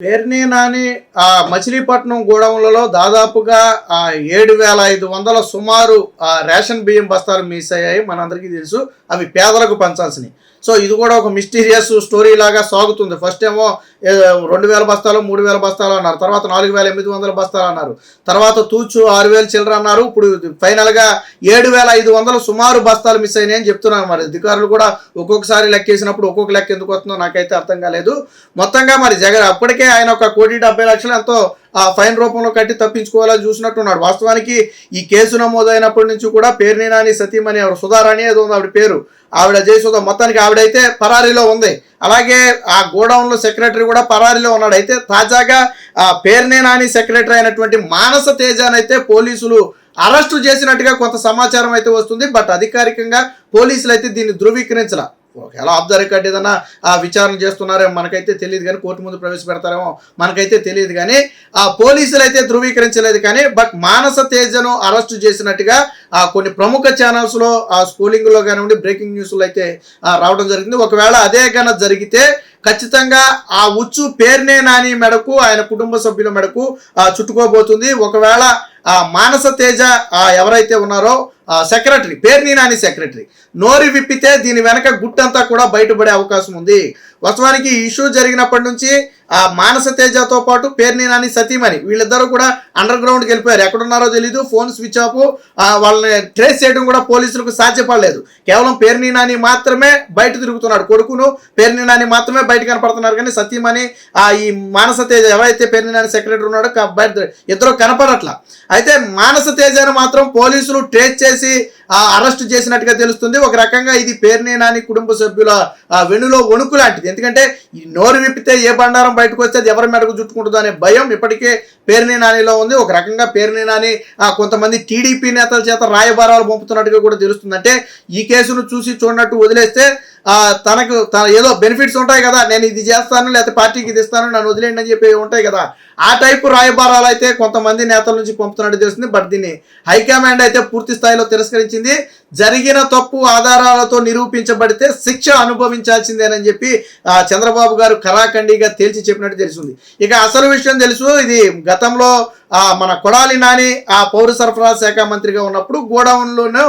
పేర్ని నాని మచిలీపట్నం గోడౌన్లలో దాదాపుగా 7,500 సుమారు రేషన్ బియ్యం బస్తాలు మిస్ అయ్యాయి. మనందరికీ తెలుసు అవి పేదలకు పంచాల్సినవి. సో ఇది కూడా ఒక మిస్టీరియస్ స్టోరీ లాగా సాగుతుంది. ఫస్ట్ ఏమో 2,000 బస్తాలు 3,000 బస్తాలు అన్నారు, తర్వాత 4,800 బస్తాలు అన్నారు, తర్వాత తూచు 6,000 చిల్లర అన్నారు, ఇప్పుడు ఫైనల్గా 7,500 సుమారు బస్తాలు మిస్ అయినాయి అని చెప్తున్నారు. మరి అధికారులు కూడా ఒక్కొక్కసారి లెక్కేసినప్పుడు ఒక్కొక్క లెక్క ఎందుకు వస్తుందో నాకైతే అర్థం కాలేదు. మొత్తంగా మరి జగన్ అప్పటికే ఆయన 1,70,00,000 ఎంతో ఫైన్ రూపంలో కట్టి తప్పించుకోవాలని చూసినట్టున్నాడు. వాస్తవానికి ఈ కేసు నమోదైనప్పటి నుంచి కూడా పేర్ని నాని సతీమణి ఎవరు సుధారాణి ఏదో ఉంది ఆవిడ పేరు, ఆవిడ జయసుధ, మొత్తానికి ఆవిడైతే పరారీలో ఉంది. అలాగే ఆ గోడౌన్లో సెక్రటరీ కూడా పరారీలో ఉన్నాడు. అయితే తాజాగా పేర్ని నాని సెక్రటరీ అయినటువంటి మానస తేజానైతే పోలీసులు అరెస్టు చేసినట్టుగా కొంత సమాచారం అయితే వస్తుంది. బట్ అధికారికంగా పోలీసులు అయితే దీన్ని ధృవీకరించాల. ఎలా ఆఫ్ ద రికార్డ్ ఏదన్నా విచారణ చేస్తున్నారేమో మనకైతే తెలియదు, కానీ కోర్టు ముందు ప్రవేశపెడతారేమో మనకైతే తెలియదు, కానీ పోలీసులు అయితే ధృవీకరించలేదు. కానీ బట్ మానస తేజను అరెస్టు చేసినట్టుగా కొన్ని ప్రముఖ ఛానల్స్లో స్కూలింగ్లో కానివ్వండి బ్రేకింగ్ న్యూస్లో అయితే రావడం జరిగింది. ఒకవేళ అదే కన్నా జరిగితే ఖచ్చితంగా ఆ ఉచ్చు పేర్నే నాని మెడకు ఆయన కుటుంబ సభ్యుల మెడకు చుట్టుకోబోతుంది. ఒకవేళ మానస తేజ ఎవరైతే ఉన్నారో సెక్రటరీ పేర్ని నాని సెక్రటరీ నోరు విప్పితే దీని వెనక గుట్టంతా కూడా బయటపడే అవకాశం ఉంది. వాస్తవానికి ఈ ఇష్యూ జరిగినప్పటి నుంచి మానస తేజతో పాటు పేర్ని నాని సతీమణి వీళ్ళిద్దరూ కూడా అండర్ గ్రౌండ్కి వెళ్ళిపోయారు. ఎక్కడున్నారో తెలీదు, ఫోన్ స్విచ్ ఆఫ్, వాళ్ళని ట్రేస్ చేయడం కూడా పోలీసులకు సాధ్యపడలేదు. కేవలం పేర్ని నాని మాత్రమే బయట తిరుగుతున్నాడు, కొడుకును పేర్ని నాని మాత్రమే బయట కనపడుతున్నారు, కానీ సతీమణి ఈ మానస తేజ ఎవరైతే పేర్ని నాని సెక్రటరీ ఉన్నాడో బయట ఇద్దరు కనపడట్లా. అయితే మానస తేజను మాత్రం పోలీసులు ట్రేస్ చేసి అరెస్ట్ చేసినట్టుగా తెలుస్తుంది. ఒక రకంగా ఇది పేర్ని నాని కుటుంబ సభ్యుల వెనులో వణుకు లాంటిది. ఎందుకంటే ఈ నోరు విప్పితే ఏ బండారం బయటకు వస్తే అది ఎవరి మెడకు చుట్టుకుంటుందో అనే భయం ఇప్పటికే పేర్ని నానిలో ఉంది. ఒక రకంగా పేర్ని నాని కొంతమంది టీడీపీ నేతల చేత రాయబారాలు పంపుతున్నట్టుగా కూడా తెలుస్తుంది. అంటే ఈ కేసును చూసి చూడనట్టు వదిలేస్తే తనకు ఏదో బెనిఫిట్స్ ఉంటాయి కదా, నేను ఇది చేస్తాను లేకపోతే పార్టీకి ఇది ఇస్తాను నన్ను వదిలేండి అని చెప్పి ఉంటాయి కదా, ఆ టైపు రాయబారాలు అయితే కొంతమంది నేతల నుంచి పంపుతున్నట్టు తెలుస్తుంది. బట్ దీన్ని హైకమాండ్ అయితే పూర్తి స్థాయిలో తిరస్కరించింది. జరిగిన తప్పు ఆధారాలతో నిరూపించబడితే శిక్ష అనుభవించాల్సిందేనని చెప్పి చంద్రబాబు గారు ఖరాఖండిగా తేల్చి చెప్పినట్టు తెలుస్తుంది. ఇక అసలు విషయం తెలుసు, ఇది గతంలో మన కొడాలి నాని పౌర సరఫరా శాఖ మంత్రిగా ఉన్నప్పుడు గోడౌన్లోనూ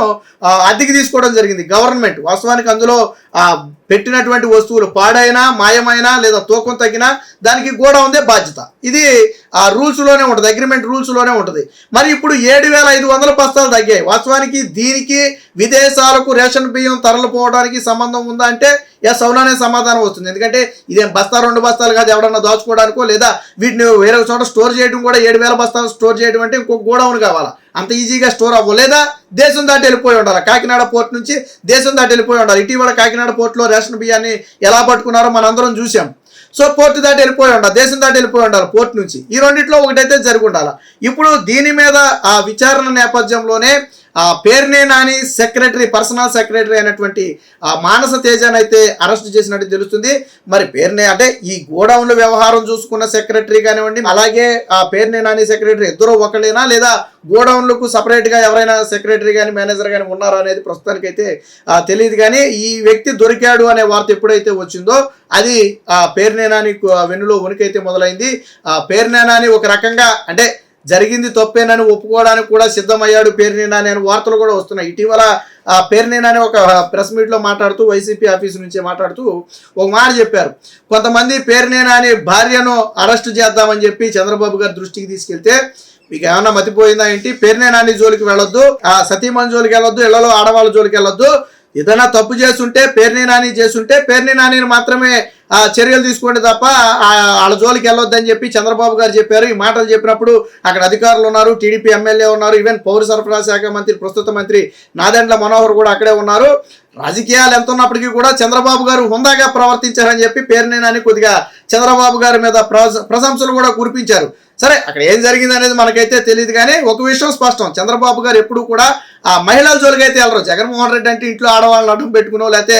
అద్దెకి తీసుకోవడం జరిగింది గవర్నమెంట్. వాస్తవానికి అందులో పెట్టినటువంటి వస్తువులు పాడైనా మాయమైనా లేదా తూకం తగ్గినా దానికి గోడౌన్దే బాధ్యత. ఇది ఆ రూల్స్లోనే ఉంటుంది, అగ్రిమెంట్ రూల్స్లోనే ఉంటుంది. మరి ఇప్పుడు 7,500 బస్తాలు తగ్గాయి. వాస్తవానికి దీనికి విదేశాలకు రేషన్ బియ్యం తరలిపోవడానికి సంబంధం ఉందా అంటే ఎస్ అవుననే సమాధానం వస్తుంది. ఎందుకంటే ఇదేం బస్తా 2 బస్తాలు కాదు, ఎవడన్నా దాచుకోవడానికో లేదా వీటిని వేరే చోట స్టోర్ చేయడం కూడా 7,000 బస్తాలు స్టోర్ చేయడం అంటే ఇంకొక గోడౌన్ కావాలా, అంత ఈజీగా స్టోర్ అవ్వ, లేదా దేశం దాటి వెళ్ళిపోయి ఉండాలి. కాకినాడ పోర్ట్ నుంచి దేశం దాటి వెళ్ళిపోయి ఉండాలి. ఇటీవల కాకినాడ పోర్టులో రేషన్ బియ్యాన్ని ఎలా పట్టుకున్నారో మనందరం చూసాం. సో పోర్టు దాటి వెళ్ళిపోయి ఉండాలి, దేశం దాటి వెళ్ళిపోయి ఉండాలి పోర్టు నుంచి. ఈ రెండిట్లో ఒకటైతే జరిగి ఉండాలి. ఇప్పుడు దీని మీద విచారణ నేపథ్యంలోనే Perni Nani secretary personal secretary అయినటువంటి మానస తేజాని అయితే అరెస్ట్ చేసినట్టు తెలుస్తుంది. మరి పేర్ని అంటే ఈ గోడౌన్ల వ్యవహారం చూసుకున్న సెక్రటరీ కానివ్వండి, అలాగే పేర్ని నాని సెక్రటరీ ఇద్దరు ఒకళ్ళేనా లేదా గోడౌన్లకు సపరేట్గా ఎవరైనా సెక్రటరీ కానీ మేనేజర్ కానీ ఉన్నారా అనేది ప్రస్తుతానికైతే తెలియదు. కానీ ఈ వ్యక్తి దొరికాడు అనే వార్త ఎప్పుడైతే వచ్చిందో అది పేర్ని నాని వెన్నులో వణుకైతే మొదలైంది. పేర్ని నాని ఒక రకంగా అంటే జరిగింది తప్పేనని ఒప్పుకోవడానికి కూడా సిద్ధమయ్యాడు పేర్ని నాని అని వార్తలు కూడా వస్తున్నాయి. ఇటీవల పేర్ని నాని ఒక ప్రెస్ మీట్లో మాట్లాడుతూ వైసీపీ ఆఫీసు నుంచి మాట్లాడుతూ ఒక మాట చెప్పారు. కొంతమంది పేర్ని నాని భార్యను అరెస్టు చేద్దామని చెప్పి చంద్రబాబు గారి దృష్టికి తీసుకెళ్తే మీకు ఏమన్నా మతిపోయిందా ఏంటి, పేర్ని నాని జోలికి వెళ్ళొద్దు, సతీమణి జోలికి వెళ్ళొద్దు, ఇళ్లలో ఆడవాళ్ళ జోలికి వెళ్ళొద్దు, ఏదైనా తప్పు చేస్తుంటే పేర్ని నాని చేస్తుంటే పేర్ని నానిని మాత్రమే చర్యలు తీసుకోండి తప్ప వాళ్ళ జోలికి వెళ్ళొద్దని చెప్పి చంద్రబాబు గారు చెప్పారు. ఈ మాటలు చెప్పినప్పుడు అక్కడ అధికారులు ఉన్నారు, టీడీపీ ఎమ్మెల్యే ఉన్నారు, ఈవెన్ పౌర సరఫరా శాఖ మంత్రి ప్రస్తుత మంత్రి నాదెండ్ల మనోహర్ కూడా అక్కడే ఉన్నారు. రాజకీయాలు ఎంత ఉన్నప్పటికీ కూడా చంద్రబాబు గారు హుందాగా ప్రవర్తించారని చెప్పి పేర్ని నాని కొద్దిగా చంద్రబాబు గారి మీద ప్రశంసలు కూడా కురిపించారు. సరే అక్కడ ఏం జరిగింది అనేది మనకైతే తెలియదు, కానీ ఒక విషయం స్పష్టం, చంద్రబాబు గారు ఎప్పుడు కూడా మహిళల జోలికి అయితే వెళ్ళరు. జగన్మోహన్ రెడ్డి అంటే ఇంట్లో ఆడవాళ్ళని అడ్డం పెట్టుకునో లేకపోతే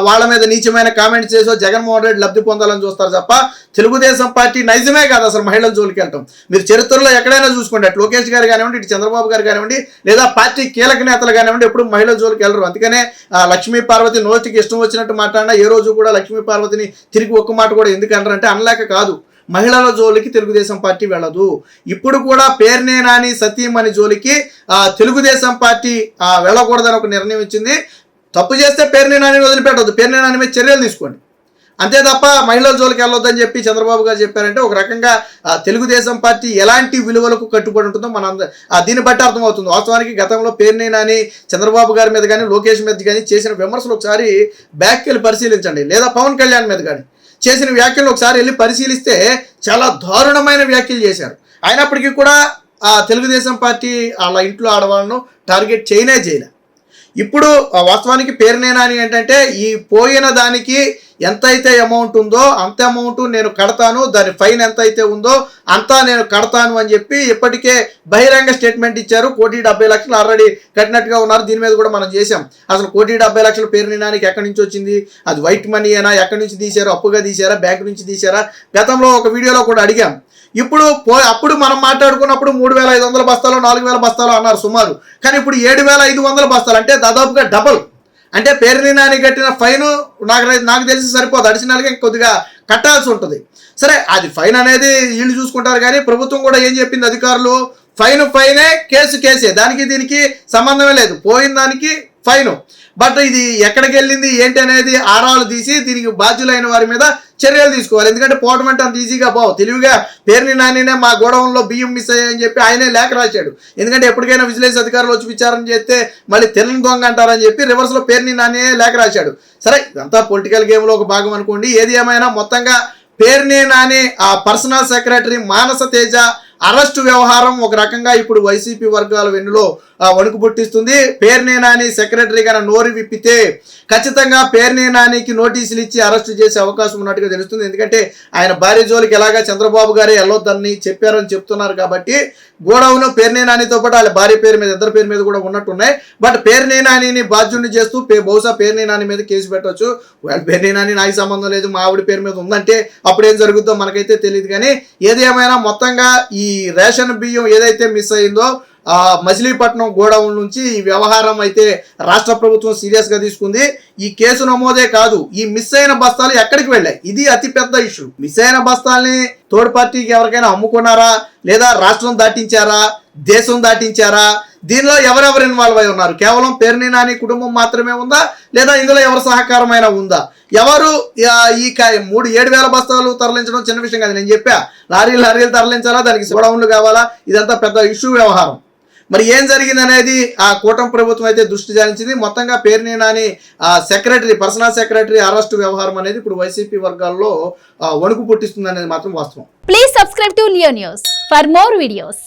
వాళ్ళ మీద నీచమైన కామెంట్స్ చేసో జగన్మోహన్ రెడ్డి లబ్ధి పొందాలని చూస్తారు తప్ప తెలుగుదేశం పార్టీ నైజమే కాదు అసలు మహిళల జోలికి వెళ్ళటం. మీరు చరిత్రలో ఎక్కడైనా చూసుకోండి, అటు లోకేష్ గారు కానివ్వండి, ఇటు చంద్రబాబు గారు కానివ్వండి, లేదా పార్టీ కీలక నేతలు కానివ్వండి, ఎప్పుడు మహిళల జోలికి వెళ్ళరు. అందుకనే లక్ష్మీ పార్వతి నోటికి ఇష్టం వచ్చినట్టు మాట్లాడినా ఏ రోజు కూడా లక్ష్మీ పార్వతిని తిరిగి ఒక్క మాట కూడా ఎందుకు అనరంటే అనలేక కాదు, మహిళల జోలికి తెలుగుదేశం పార్టీ వెళ్ళదు. ఇప్పుడు కూడా పేర్నే నాని సతీమణి జోలికి తెలుగుదేశం పార్టీ వెళ్ళకూడదని ఒక నిర్ణయం ఇచ్చింది. తప్పు చేస్తే పేర్నే నాని వదిలిపెట్టవద్దు, పేర్నే నాని మీద చర్యలు తీసుకోండి, అంతే తప్ప మహిళల జోలికి వెళ్ళొద్దని చెప్పి చంద్రబాబు గారు చెప్పారంటే ఒక రకంగా తెలుగుదేశం పార్టీ ఎలాంటి విలువలకు కట్టుబడి ఉంటుందో దీన్ని బట్టి అర్థమవుతుంది. వాస్తవానికి గతంలో పేర్ని నాని చంద్రబాబు గారి మీద కానీ లోకేష్ మీద కానీ చేసిన విమర్శలు ఒకసారి బ్యాక్కి వెళ్ళి పరిశీలించండి, లేదా పవన్ కళ్యాణ్ మీద కానీ చేసిన వ్యాఖ్యలు ఒకసారి వెళ్ళి పరిశీలిస్తే చాలా దారుణమైన వ్యాఖ్యలు చేశారు. అయినప్పటికీ కూడా తెలుగుదేశం పార్టీ వాళ్ళ ఇంట్లో ఆడవాళ్ళను టార్గెట్ చేయలే. ఇప్పుడు వాస్తవానికి పేర్నే నాని ఏంటంటే ఈ పోయిన దానికి ఎంతైతే అమౌంట్ ఉందో అంత అమౌంట్ నేను కడతాను, దాని ఫైన్ ఎంత అయితే ఉందో అంతా నేను కడతాను అని చెప్పి ఇప్పటికే బహిరంగ స్టేట్మెంట్ ఇచ్చారు. 1,70,00,000 ఆల్రెడీ కట్టినట్టుగా ఉన్నారు. దీని మీద కూడా మనం చేసాం. అసలు 1,70,00,000 పేర్ని నానికి ఎక్కడి నుంచి వచ్చింది, అది వైట్ మనీ అయినా ఎక్కడి నుంచి తీశారు, అప్పుగా తీశారా, బ్యాంక్ నుంచి తీశారా, గతంలో ఒక వీడియోలో కూడా అడిగాం. అప్పుడు మనం మాట్లాడుకున్నప్పుడు 3,500 బస్తాలు 4,000 బస్తాలు అన్నారు సుమారు, కానీ ఇప్పుడు 7,500 బస్తాలు, అంటే దాదాపుగా డబల్. అంటే పేర్ని నాని కట్టిన ఫైన్ నాకు తెలిసి సరిపోదు, అడిషనల్గా కొద్దిగా కట్టాల్సి ఉంటుంది. సరే, అది ఫైన్ అనేది వీళ్ళు చూసుకుంటారు, కానీ ప్రభుత్వం కూడా ఏం చెప్పింది, అధికారులు ఫైనే, కేసే, దానికి దీనికి సంబంధమే లేదు, పోయిన దానికి ఫైను. బట్ ఇది ఎక్కడికి వెళ్ళింది ఏంటి అనేది ఆరాలు తీసి దీనికి బాధ్యులైన వారి మీద చర్యలు తీసుకోవాలి. ఎందుకంటే పోవటం అంటే అంత ఈజీగా తెలివిగా పేర్ని నానినే మా గోడౌన్లో బియ్యం మిస్ అయ్యాయని చెప్పి ఆయనే లేఖ రాశాడు. ఎందుకంటే ఎప్పటికైనా విజిలెన్స్ అధికారులు వచ్చి విచారణ చేస్తే మళ్ళీ తెల్లని దొంగ అంటారని చెప్పి రివర్స్లో పేర్ని నానినే లేఖ రాశాడు. సరే, ఇదంతా పొలిటికల్ గేమ్లో ఒక భాగం అనుకోండి. ఏది ఏమైనా మొత్తంగా పేర్ని నాని పర్సనల్ సెక్రటరీ మానస తేజ అరెస్టు వ్యవహారం ఒక రకంగా ఇప్పుడు వైసీపీ వర్గాల వెన్నులో వణుకు పుట్టిస్తుంది. పేర్ని నాని సెక్రటరీగా నోరు విప్పితే ఖచ్చితంగా పేర్ని నానికి నోటీసులు ఇచ్చి అరెస్టు చేసే అవకాశం ఉన్నట్టుగా తెలుస్తుంది. ఎందుకంటే ఆయన భార్య జోలికి ఎలాగా చంద్రబాబు గారే వెళ్ళొద్దని చెప్పారని చెప్తున్నారు కాబట్టి గోడౌన్ పేర్ని నానితో పాటు వాళ్ళ భార్య పేరు మీద, ఇద్దరు పేరు మీద కూడా ఉన్నట్టున్నాయి. బట్ పేర్ని నానిని బాధ్యుడిని చేస్తూ బహుశా పేర్ని నాని మీద కేసు పెట్టవచ్చు. పేర్ని నాని నాకు సంబంధం లేదు, మా ఆవిడ పేరు మీద ఉందంటే అప్పుడు ఏం జరుగుతుందో మనకైతే తెలియదు. కానీ ఏది ఏమైనా మొత్తంగా ఈ రేషన్ బియ్యం ఏదైతే మిస్ అయిందో మచిలీపట్నం గోడౌన్ నుంచి ఈ వ్యవహారం అయితే రాష్ట్ర ప్రభుత్వం సీరియస్గా తీసుకుంది. ఈ కేసు నమోదే కాదు, ఈ మిస్ అయిన బస్తాలు ఎక్కడికి వెళ్ళాయి, ఇది అతిపెద్ద ఇష్యూ. మిస్ అయిన బస్తాల్ని థర్డ్ పార్టీకి ఎవరికైనా అమ్ముకున్నారా, లేదా రాష్ట్రం దాటించారా, దేశం దాటించారా, దీనిలో ఎవరెవరు ఇన్వాల్వ్ అయి ఉన్నారు, కేవలం పేర్ని నాని కుటుంబం మాత్రమే ఉందా, లేదా ఇందులో ఎవరి సహకారమైనా ఉందా, ఎవరు ఈ 7,000 బస్తాలు తరలించడం చిన్న విషయం కాదు. నేను చెప్పా, లారీలు తరలించాలా, దానికి గోడౌన్లు కావాలా, ఇదంతా పెద్ద ఇష్యూ వ్యవహారం. మరి ఏం జరిగింది అనేది కూటమి ప్రభుత్వం అయితే దృష్టి సారించింది. మొత్తంగా Perni Nani personal secretary arrest వ్యవహారం అనేది ఇప్పుడు వైసీపీ వర్గాల్లో వణుకు పుట్టిస్తుంది అనేది మాత్రం వాస్తవం. Please subscribe to Leo news for more videos.